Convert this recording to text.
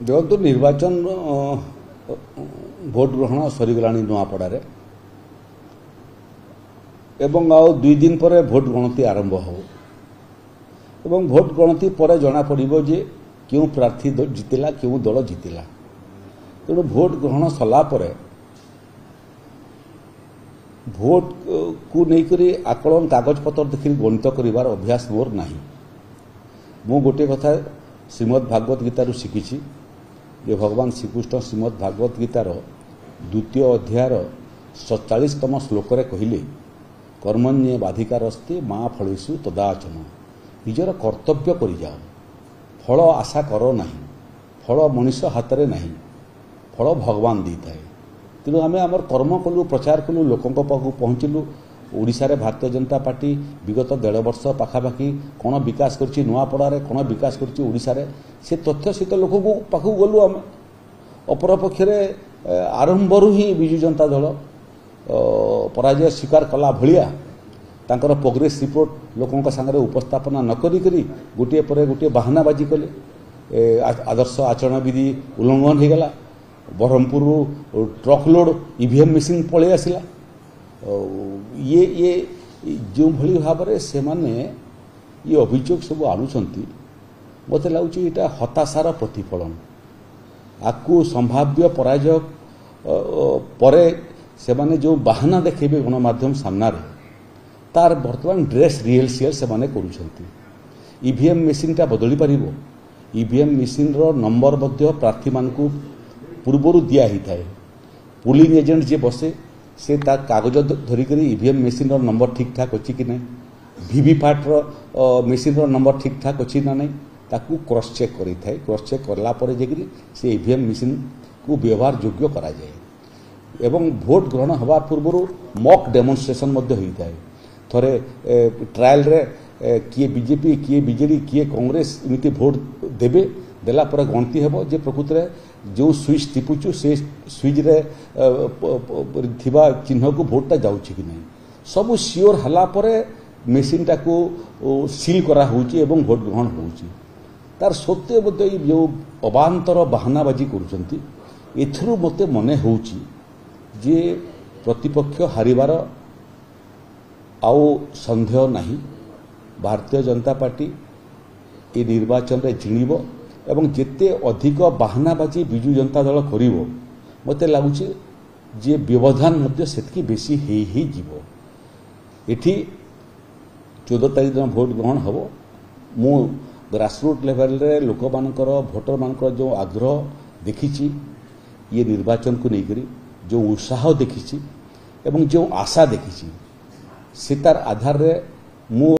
देखो निर्वाचन भोट ग्रहण सरीगला नुआपड़े एवं आउ 2 दिन पर भोट गणति आरंभ हो भोट गणति पर जना पड़ो जे क्यों प्रार्थी जितिला क्यों दल जितिला तेणु भोट ग्रहण सरला भोट को लेकर आकलन कागज पत्र देखिए गणित कर अभ्यास मोर ना मु गोटे कथा श्रीमद भागवत गीतारू शिखी जे भगवान श्रीकृष्ण श्रीमद भागवत गीतार 2 अध्यायर 47तम श्लोक कहले कर्मण्ये बाधिकारस्ते माँ फलेषु तदाचन निजर कर्तव्य कर जाओ फल आशा करो नहीं फल मनीष हाथ में नहीं फल भगवान दी थाए तेणु आम आम कर्म कलु प्रचार कलु लोकों पाखु पहुँचलु ओडिशा रे भारतीय जनता पार्टी विगत 1.5 वर्ष पाखापाखि कौन विकास करछि नुआपड़ारे कौन विकास करछि ओडिशा रे से तथ्य सहित लोक पाखु गलु आम अपरपक्षे आरंभरू ही विजु जनता दल पराजय स्वीकार कला भलिया तांकर प्रोग्रेस रिपोर्ट लोकों सागर उपस्थापना न करी गोटे पर गोटे बाहानाबाजी कले आदर्श आचरण विधि उल्लंघन हो गला Berhampur truck load EVM machine पलि आसला ये जो भली भाव से माने ये अभियोग सब आणुचंती मते लाଗୁଛି एटा हताशार प्रतिफलन आकु संभाव्य पराजय परे से माने जो बाहाना देखेबे गणमाध्यम सामना रे तार वर्तमान ड्रेस रिहर्सल से माने करूछंती ईवीएम मेसीन टा बदली पारिबो ईवीएम मेसीन रो नंबर मध्य प्रार्थी मानकू पूर्वरु दिया ही थाए पोलिंग एजेंट जे बसे से तार कागज धरिक ईवीएम मेसीन नंबर ठीक ठाक अच्छी कि नहीं वीवीपैट मेसीन नंबर ठीक ठाक अच्छी ना नहीं ताकू क्रॉस चेक करी थाए क्रॉस चेक करला परे जेकि से ईवीएम मेसीन को व्यवहार योग्य करा जाए एवं भोट ग्रहण हवा पूर्व मॉक डेमोन्स्ट्रेशन मध्य होता है थोड़े ट्रायल रे किए बीजेपी किए बीजेडी किए कांग्रेस इमिति भोट देबे देला पर गणति हेबो जे प्रकृत रे जो स्विच टिपुचु से स्विच रे थिबा चिन्ह को भोटा जाउछि कि नहीं सब सियोर हला परे मेसीन टा को सील करा होउछि एवं भोट ग्रहण होउछि तार सत्य मते जो अबांतर बाहानाबाजी करूछंती एथरु मते मने होउछि जे प्रतिपक्ष हारिबार आउ संदेह नहीं भारतीय जनता पार्टी ए निर्वाचन रे जिणिबो एवं जेते अधिक बाहानाबाजी विजु जनता दल करिवो मते लागुछि जे व्यवधान मध्य सेतकी बेसी ही जीवो एठी 14 तारिख दिन भोट ग्रहण हबो मु ग्रासरूट लेवल रे लोक मानकर भोटर मानकर जो आग्रह देखिछि ये निर्वाचन को लेकर जो उत्साह देखिछि एवं जो आशा देखिछि से तार आधार रे मु